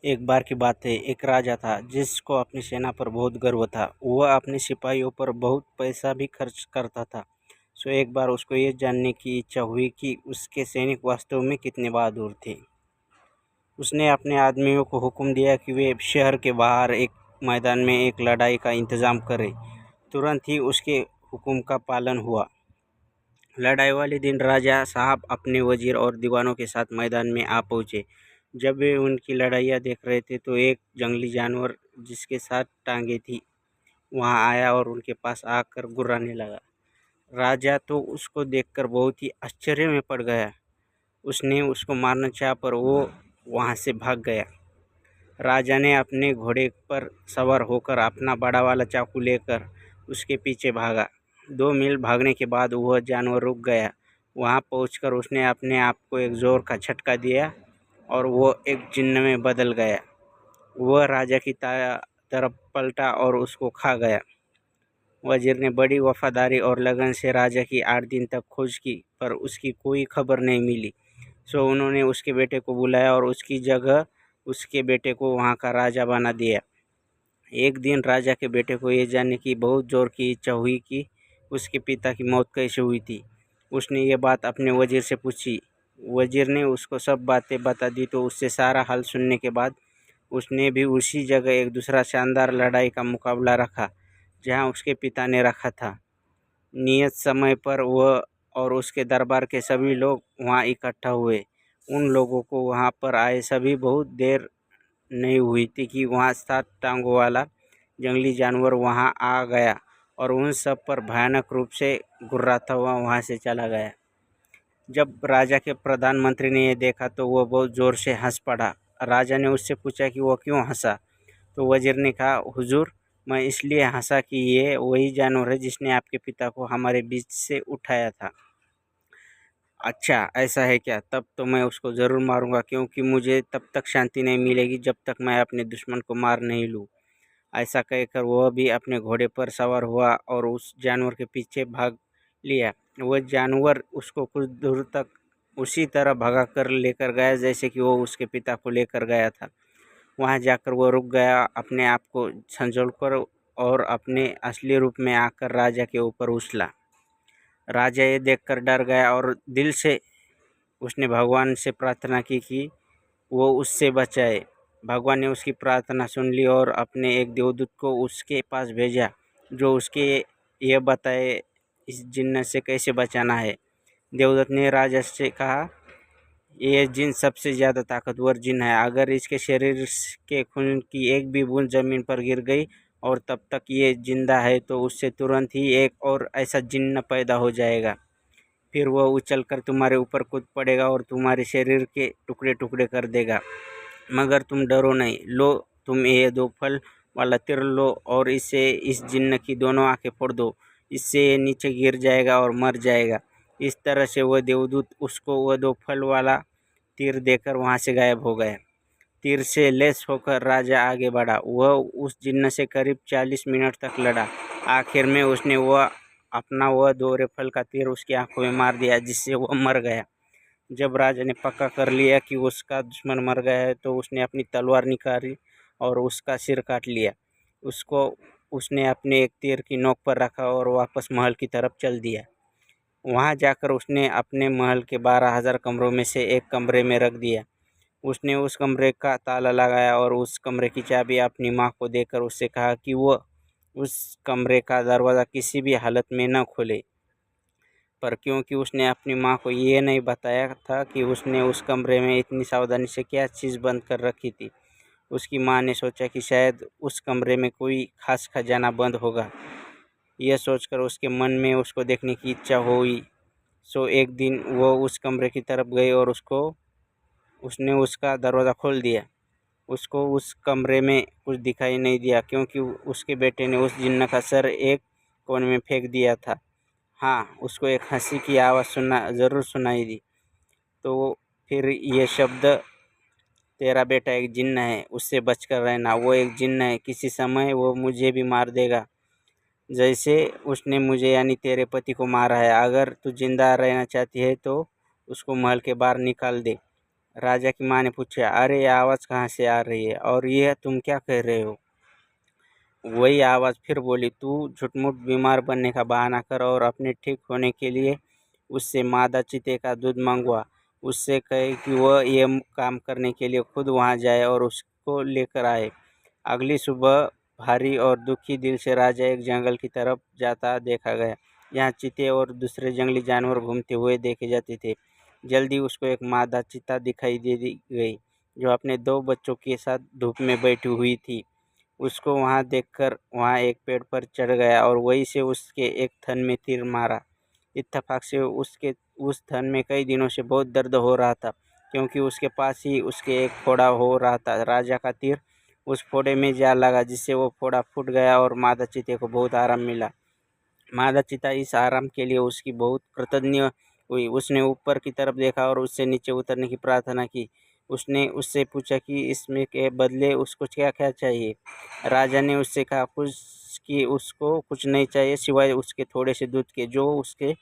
एक बार की बात है, एक राजा था जिसको अपनी सेना पर बहुत गर्व था। वह अपने सिपाहियों पर बहुत पैसा भी खर्च करता था। सो एक बार उसको ये जानने की इच्छा हुई कि उसके सैनिक वास्तव में कितने बहादुर थे। उसने अपने आदमियों को हुक्म दिया कि वे शहर के बाहर एक मैदान में एक लड़ाई का इंतज़ाम करें। तुरंत ही उसके हुक्म का पालन हुआ। लड़ाई वाले दिन राजा साहब अपने वजीर और दीवानों के साथ मैदान में आ पहुँचे। जब वे उनकी लड़ाइयाँ देख रहे थे तो एक जंगली जानवर जिसके साथ टांगें थी वहाँ आया और उनके पास आकर गुर्राने लगा। राजा तो उसको देखकर बहुत ही आश्चर्य में पड़ गया। उसने उसको मारना चाहा पर वो वहाँ से भाग गया। राजा ने अपने घोड़े पर सवार होकर अपना बड़ा वाला चाकू लेकर उसके पीछे भागा। 2 मील भागने के बाद वह जानवर रुक गया। वहाँ पहुंचकर उसने अपने आप को एक ज़ोर का झटका दिया और वो एक जिन्न में बदल गया। वह राजा की तरफ पलटा और उसको खा गया। वजीर ने बड़ी वफादारी और लगन से राजा की 8 दिन तक खोज की पर उसकी कोई खबर नहीं मिली। सो उन्होंने उसके बेटे को बुलाया और उसकी जगह उसके बेटे को वहाँ का राजा बना दिया। एक दिन राजा के बेटे को ये जानने की बहुत ज़ोर की इच्छा हुई कि उसके पिता की मौत कैसे हुई थी। उसने ये बात अपने वजीर से पूछी। वजीर ने उसको सब बातें बता दी। तो उससे सारा हाल सुनने के बाद उसने भी उसी जगह एक दूसरा शानदार लड़ाई का मुकाबला रखा जहाँ उसके पिता ने रखा था। नियत समय पर वह और उसके दरबार के सभी लोग वहाँ इकट्ठा हुए। उन लोगों को वहाँ पर आए सभी बहुत देर नहीं हुई थी कि वहाँ 7 टांगों वाला जंगली जानवर वहाँ आ गया और उन सब पर भयानक रूप से गुर्राता हुआ वहाँ से चला गया। जब राजा के प्रधानमंत्री ने यह देखा तो वह बहुत ज़ोर से हंस पड़ा। राजा ने उससे पूछा कि वह क्यों हंसा। तो वजीर ने कहा, हुजूर, मैं इसलिए हंसा कि ये वही जानवर है जिसने आपके पिता को हमारे बीच से उठाया था। अच्छा, ऐसा है क्या? तब तो मैं उसको ज़रूर मारूंगा, क्योंकि मुझे तब तक शांति नहीं मिलेगी जब तक मैं अपने दुश्मन को मार नहीं लूँ। ऐसा कहकर वह भी अपने घोड़े पर सवार हुआ और उस जानवर के पीछे भाग लिया। वह जानवर उसको कुछ दूर तक उसी तरह भगा कर लेकर गया जैसे कि वो उसके पिता को लेकर गया था। वहाँ जाकर वह रुक गया, अपने आप को संजोकर और अपने असली रूप में आकर राजा के ऊपर उछला। राजा ये देखकर डर गया और दिल से उसने भगवान से प्रार्थना की कि वो उससे बचाए। भगवान ने उसकी प्रार्थना सुन ली और अपने एक देवदूत को उसके पास भेजा जो उसके ये बताए इस जिन्न से कैसे बचाना है। देवदूत ने राजा से कहा, ये जिन सबसे ज़्यादा ताकतवर जिन है। अगर इसके शरीर के खून की एक भी बूंद ज़मीन पर गिर गई और तब तक ये जिंदा है तो उससे तुरंत ही एक और ऐसा जिन्न पैदा हो जाएगा। फिर वह उछलकर तुम्हारे ऊपर कूद पड़ेगा और तुम्हारे शरीर के टुकड़े टुकड़े कर देगा। मगर तुम डरो नहीं। लो, तुम ये 2 फल वाला तीर लो और इससे इस जिन्न की दोनों आंखें फोड़ दो। इससे ये नीचे गिर जाएगा और मर जाएगा। इस तरह से वह देवदूत उसको वह 2 फल वाला तीर देकर वहाँ से गायब हो गया। तीर से लैस होकर राजा आगे बढ़ा। वह उस जिन्न से करीब 40 मिनट तक लड़ा। आखिर में उसने वह 2 रेफल का तीर उसकी आंखों में मार दिया, जिससे वह मर गया। जब राजा ने पक्का कर लिया कि उसका दुश्मन मर गया है तो उसने अपनी तलवार निकाली और उसका सिर काट लिया। उसको उसने अपने एक तीर की नोक पर रखा और वापस महल की तरफ चल दिया। वहाँ जाकर उसने अपने महल के 12,000 कमरों में से एक कमरे में रख दिया। उसने उस कमरे का ताला लगाया और उस कमरे की चाबी अपनी माँ को देकर उससे कहा कि वह उस कमरे का दरवाज़ा किसी भी हालत में न खोले। पर क्योंकि उसने अपनी माँ को ये नहीं बताया था कि उसने उस कमरे में इतनी सावधानी से क्या चीज़ बंद कर रखी थी, उसकी माँ ने सोचा कि शायद उस कमरे में कोई खास खजाना बंद होगा। यह सोचकर उसके मन में उसको देखने की इच्छा हुई। सो एक दिन वो उस कमरे की तरफ गई और उसने उसका दरवाज़ा खोल दिया। उसको उस कमरे में कुछ दिखाई नहीं दिया, क्योंकि उसके बेटे ने उस जिन्न का सर एक कोने में फेंक दिया था। हाँ, उसको एक हंसी की आवाज़ ज़रूर सुनाई दी। तो फिर ये शब्द, तेरा बेटा एक जिन्न है, उससे बचकर रहना। वो एक जिन्न है, किसी समय वो मुझे भी मार देगा, जैसे उसने मुझे यानी तेरे पति को मारा है। अगर तू जिंदा रहना चाहती है तो उसको महल के बाहर निकाल दे। राजा की माँ ने पूछा, अरे ये आवाज़ कहाँ से आ रही है और ये तुम क्या कह रहे हो? वही आवाज़ फिर बोली, तू झूठ-मूठ बीमार बनने का बहाना कर और अपने ठीक होने के लिए उससे मादा चीते का दूध मंगवा। उससे कहे कि वह ये काम करने के लिए खुद वहाँ जाए और उसको लेकर आए। अगली सुबह भारी और दुखी दिल से राजा एक जंगल की तरफ जाता देखा गया। यहाँ चीते और दूसरे जंगली जानवर घूमते हुए देखे जाते थे। जल्दी उसको एक मादा चीता दिखाई दे दी गई, जो अपने 2 बच्चों के साथ धूप में बैठी हुई थी। उसको वहाँ देखकर वहाँ एक पेड़ पर चढ़ गया और वहीं से उसके एक थन में तीर मारा। इत्तेफाक से उसके उस थन में कई दिनों से बहुत दर्द हो रहा था, क्योंकि उसके पास ही उसके एक फोड़ा हो रहा था। राजा का तीर उस फोड़े में जा लगा, जिससे वो फोड़ा फूट गया और मादा चीते को बहुत आराम मिला। मादा चीता इस आराम के लिए उसकी बहुत कृतज्ञ हुई। उसने ऊपर की तरफ देखा और उससे नीचे उतरने की प्रार्थना की। उसने उससे पूछा कि इसमें के बदले उसको क्या क्या चाहिए। राजा ने उससे कहा कुछ कि उसको कुछ नहीं चाहिए सिवाय उसके थोड़े से दूध के, जो उसके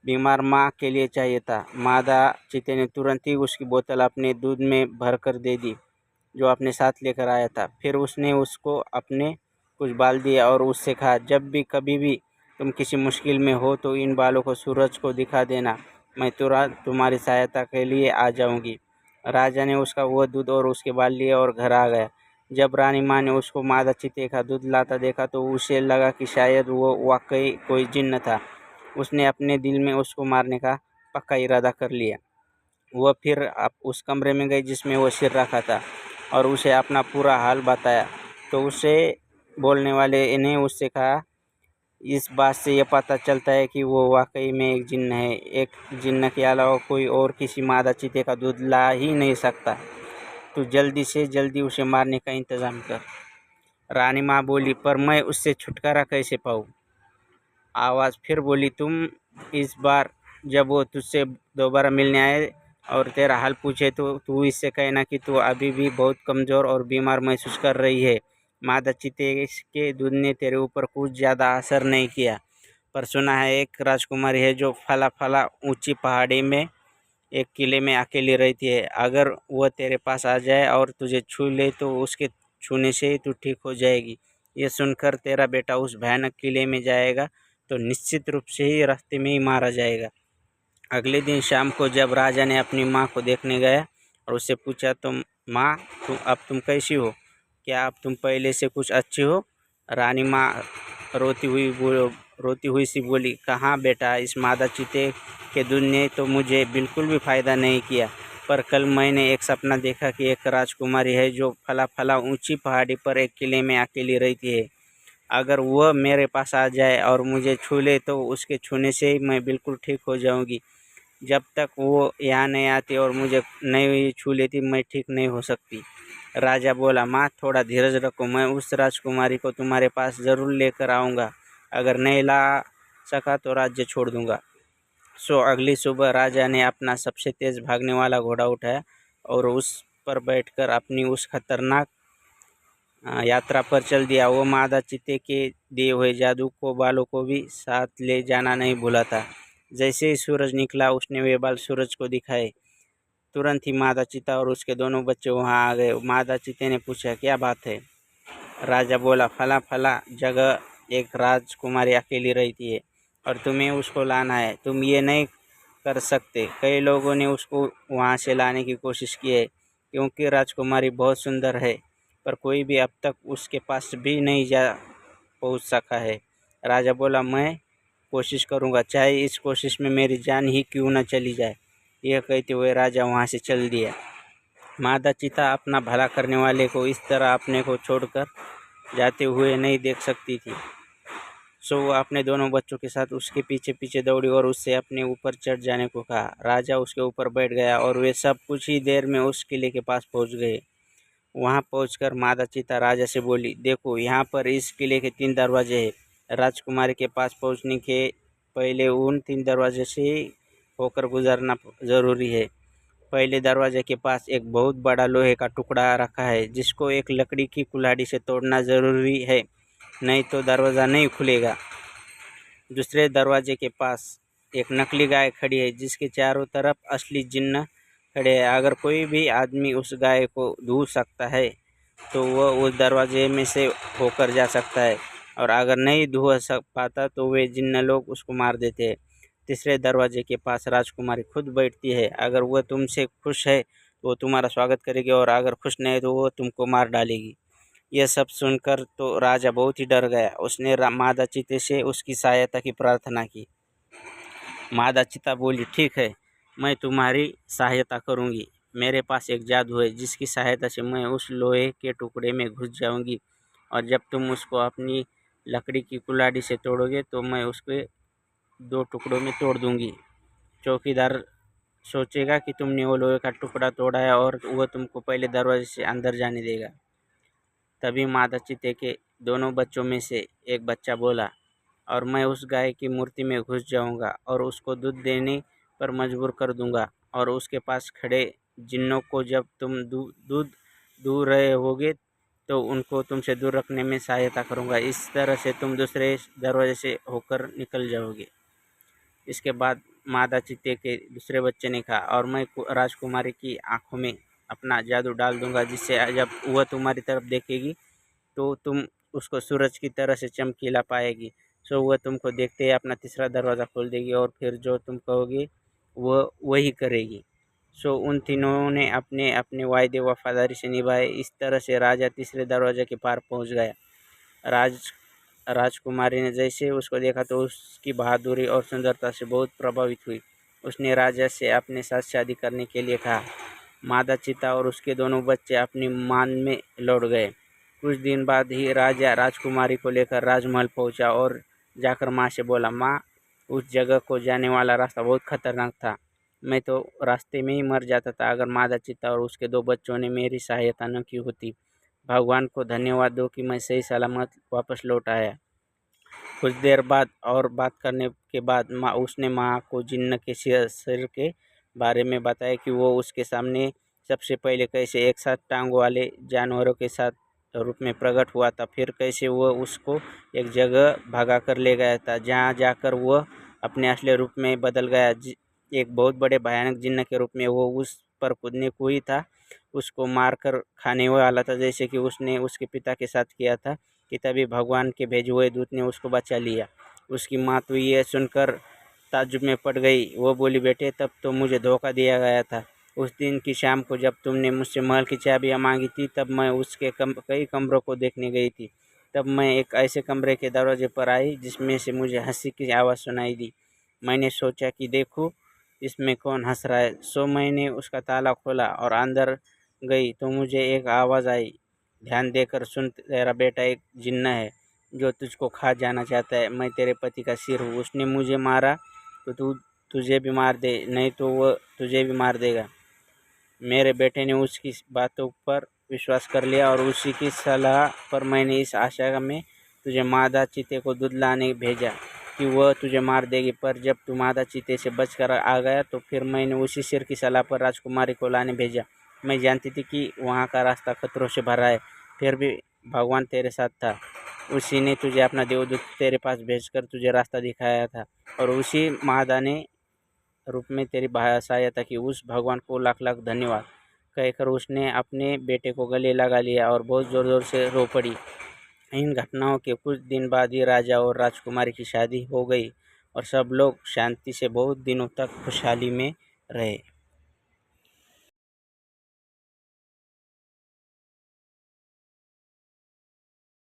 बीमार माँ के लिए चाहिए था। मादा चीते ने तुरंत ही उसकी बोतल अपने दूध में भरकर दे दी, जो अपने साथ लेकर आया था। फिर उसने उसको अपने कुछ बाल दिया और उससे कहा, जब भी कभी भी तुम किसी मुश्किल में हो तो इन बालों को सूरज को दिखा देना, मैं तुरंत तुम्हारी सहायता के लिए आ जाऊंगी। राजा ने उसका वह दूध और उसके बाल लिए और घर आ गया। जब रानी माँ ने उसको मादा चीते का दूध लाता देखा तो उसे लगा कि शायद वो वाकई कोई जिन्न था। उसने अपने दिल में उसको मारने का पक्का इरादा कर लिया। वह फिर उस कमरे में गई जिसमें वो सिर रखा था और उसे अपना पूरा हाल बताया। तो उसे बोलने वाले ने उससे कहा, इस बात से यह पता चलता है कि वो वाकई में एक जिन्न है। एक जिन्न के अलावा कोई और किसी मादा चीते का दूध ला ही नहीं सकता। तू जल्दी से जल्दी उसे मारने का इंतजाम कर। रानी माँ बोली, पर मैं उससे छुटकारा कैसे पाऊँ? आवाज़ फिर बोली, तुम इस बार जब वो तुझसे दोबारा मिलने आए और तेरा हाल पूछे तो तू इससे कहना कि तू अभी भी बहुत कमज़ोर और बीमार महसूस कर रही है। मादा चीते के दूध ने तेरे ऊपर कुछ ज़्यादा असर नहीं किया, पर सुना है एक राजकुमारी है जो फला फला ऊंची पहाड़ी में एक किले में अकेली रहती है। अगर वह तेरे पास आ जाए और तुझे छू ले तो उसके छूने से ही तू ठीक हो जाएगी। ये सुनकर तेरा बेटा उस भयानक किले में जाएगा तो निश्चित रूप से ही रास्ते में ही मारा जाएगा। अगले दिन शाम को जब राजा ने अपनी माँ को देखने गया और उससे पूछा, तो माँ तुम कैसी हो? क्या अब तुम पहले से कुछ अच्छी हो? रानी माँ रोती हुई सी बोली, कहाँ बेटा, इस मादा चीते के दूध ने तो मुझे बिल्कुल भी फ़ायदा नहीं किया। पर कल मैंने एक सपना देखा कि एक राजकुमारी है जो फला फला ऊंची पहाड़ी पर एक किले में अकेली रहती है। अगर वह मेरे पास आ जाए और मुझे छू ले तो उसके छूने से ही मैं बिल्कुल ठीक हो जाऊंगी। जब तक वो यहाँ नहीं आती और मुझे नहीं छू लेती मैं ठीक नहीं हो सकती। राजा बोला, माँ थोड़ा धीरज रखो, मैं उस राजकुमारी को तुम्हारे पास ज़रूर लेकर आऊँगा। अगर नहीं ला सका तो राज्य छोड़ दूँगा। सो अगली सुबह राजा ने अपना सबसे तेज़ भागने वाला घोड़ा उठाया और उस पर बैठकर अपनी उस खतरनाक यात्रा पर चल दिया। वो मादा चीते के दिए हुए जादू को बालों को भी साथ ले जाना नहीं भूला था। जैसे ही सूरज निकला उसने वे बाल सूरज को दिखाए। तुरंत ही मादा चीता और उसके दोनों बच्चे वहां आ गए। मादा चीते ने पूछा, क्या बात है? राजा बोला, फला फला जगह एक राजकुमारी अकेली रहती है और तुम्हें उसको लाना है। तुम ये नहीं कर सकते। कई लोगों ने उसको वहाँ से लाने की कोशिश की है, क्योंकि राजकुमारी बहुत सुंदर है, पर कोई भी अब तक उसके पास भी नहीं जा पहुँच सका है। राजा बोला, मैं कोशिश करूँगा, चाहे इस कोशिश में मेरी जान ही क्यों न चली जाए। यह कहते हुए राजा वहाँ से चल दिया। मादा चीता अपना भला करने वाले को इस तरह अपने को छोड़कर जाते हुए नहीं देख सकती थी। सो वह अपने दोनों बच्चों के साथ उसके पीछे पीछे दौड़ी और उससे अपने ऊपर चढ़ जाने को कहा। राजा उसके ऊपर बैठ गया और वे सब कुछ ही देर में उस किले के पास पहुंच गए। वहां पहुंचकर मादा चीता राजा से बोली, देखो यहाँ पर इस किले के 3 दरवाजे हैं। राजकुमारी के पास पहुंचने के पहले उन 3 दरवाजे से होकर गुजरना ज़रूरी है। पहले दरवाजे के पास एक बहुत बड़ा लोहे का टुकड़ा रखा है, जिसको एक लकड़ी की कुल्हाड़ी से तोड़ना ज़रूरी है, नहीं तो दरवाज़ा नहीं खुलेगा। दूसरे दरवाजे के पास एक नकली गाय खड़ी है, जिसके चारों तरफ असली जिन्न खड़े हैं। अगर कोई भी आदमी उस गाय को दूह सकता है तो वह उस दरवाजे में से होकर जा सकता है, और अगर नहीं दूह पाता तो वे जिन्न लोग उसको मार देते हैं। तीसरे दरवाजे के पास राजकुमारी खुद बैठती है। अगर वह तुमसे खुश है तो वो तुम्हारा स्वागत करेगी, और अगर खुश नहीं है तो वो तुमको मार डालेगी। यह सब सुनकर तो राजा बहुत ही डर गया। उसने मादा चीते से उसकी सहायता की प्रार्थना की। मादा चीता बोली, ठीक है, मैं तुम्हारी सहायता करूंगी। मेरे पास एक जादू है जिसकी सहायता से मैं उस लोहे के टुकड़े में घुस जाऊंगी, और जब तुम उसको अपनी लकड़ी की कुल्हाड़ी से तोड़ोगे तो मैं उसके 2 टुकड़ों में तोड़ दूंगी। चौकीदार सोचेगा कि तुमने वो लोहे का टुकड़ा तोड़ा है, और वह तुमको पहले दरवाजे से अंदर जाने देगा। तभी मादा चीते के दोनों बच्चों में से एक बच्चा बोला, और मैं उस गाय की मूर्ति में घुस जाऊंगा और उसको दूध देने पर मजबूर कर दूंगा, और उसके पास खड़े जिन्नों को जब तुम दूध दूह रहे होगे तो उनको तुमसे दूर रखने में सहायता करूंगा। इस तरह से तुम दूसरे दरवाजे से होकर निकल जाओगे। इसके बाद मादा चीते के दूसरे बच्चे ने कहा, और मैं राजकुमारी की आंखों में अपना जादू डाल दूंगा, जिससे जब वह तुम्हारी तरफ देखेगी तो तुम उसको सूरज की तरह से चमकीला पाएगी। सो वह तुमको देखते ही अपना तीसरा दरवाज़ा खोल देगी, और फिर जो तुम कहोगे वह वही करेगी। सो उन तीनों ने अपने अपने वायदे वफादारी से निभाए। इस तरह से राजा तीसरे दरवाजे के पार पहुंच गया। राजकुमारी ने जैसे उसको देखा तो उसकी बहादुरी और सुंदरता से बहुत प्रभावित हुई। उसने राजा से अपने साथ शादी करने के लिए कहा। मादा चीता और उसके दोनों बच्चे अपनी मान में लौट गए। कुछ दिन बाद ही राजा राजकुमारी को लेकर राजमहल पहुंचा और जाकर माँ से बोला, माँ, उस जगह को जाने वाला रास्ता बहुत खतरनाक था। मैं तो रास्ते में ही मर जाता था अगर मादा चीता और उसके 2 बच्चों ने मेरी सहायता न की होती। भगवान को धन्यवाद दो कि मैं सही सलामत वापस लौट आया। कुछ देर बाद और बात करने के बाद उसने माँ को जिन्न के सिर के बारे में बताया कि वो उसके सामने सबसे पहले कैसे एक साथ टांग वाले जानवरों के साथ रूप में प्रकट हुआ था, फिर कैसे वह उसको एक जगह भगा कर ले गया था जहाँ जाकर वह अपने असली रूप में बदल गया। एक बहुत बड़े भयानक जिन्न के रूप में वो उस पर कूदने को ही था, उसको मारकर खाने वाला था, जैसे कि उसने उसके पिता के साथ किया था। कि तभी भगवान के भेजे हुए दूत ने उसको बचा लिया। उसकी माँ तो ये सुनकर ताज्जुब में पड़ गई। वो बोली, बेटे, तब तो मुझे धोखा दिया गया था। उस दिन की शाम को जब तुमने मुझसे महल की चाबियाँ मांगी थी तब मैं उसके कई कमरों को देखने गई थी। तब मैं एक ऐसे कमरे के दरवाजे पर आई जिसमें से मुझे हंसी की आवाज़ सुनाई दी। मैंने सोचा कि देखूँ इसमें कौन हंस रहा है। सो मैंने उसका ताला खोला और अंदर गई तो मुझे एक आवाज़ आई, ध्यान देकर सुन, तेरा बेटा एक जिन्न है जो तुझको खा जाना चाहता है। मैं तेरे पति का सिर हूँ। उसने मुझे मारा तो तुझे भी मार दे, नहीं तो वह तुझे भी मार देगा। मेरे बेटे ने उसकी बातों पर विश्वास कर लिया और उसी की सलाह पर मैंने इस आशा में तुझे मादा चीते को दूध लाने भेजा कि वह तुझे मार देगी। पर जब तू मादा चीते से बचकर आ गया तो फिर मैंने उसी शेर की सलाह पर राजकुमारी को लाने भेजा। मैं जानती थी कि वहाँ का रास्ता खतरों से भरा है, फिर भी भगवान तेरे साथ था। उसी ने तुझे अपना देवदूत तेरे पास भेजकर तुझे रास्ता दिखाया था, और उसी मादा ने रूप में तेरी सहायता की। उस भगवान को लाख लाख धन्यवाद, कहकर उसने अपने बेटे को गले लगा लिया और बहुत ज़ोर ज़ोर से रो पड़ी। इन घटनाओं के कुछ दिन बाद ही राजा और राजकुमारी की शादी हो गई और सब लोग शांति से बहुत दिनों तक खुशहाली में रहे।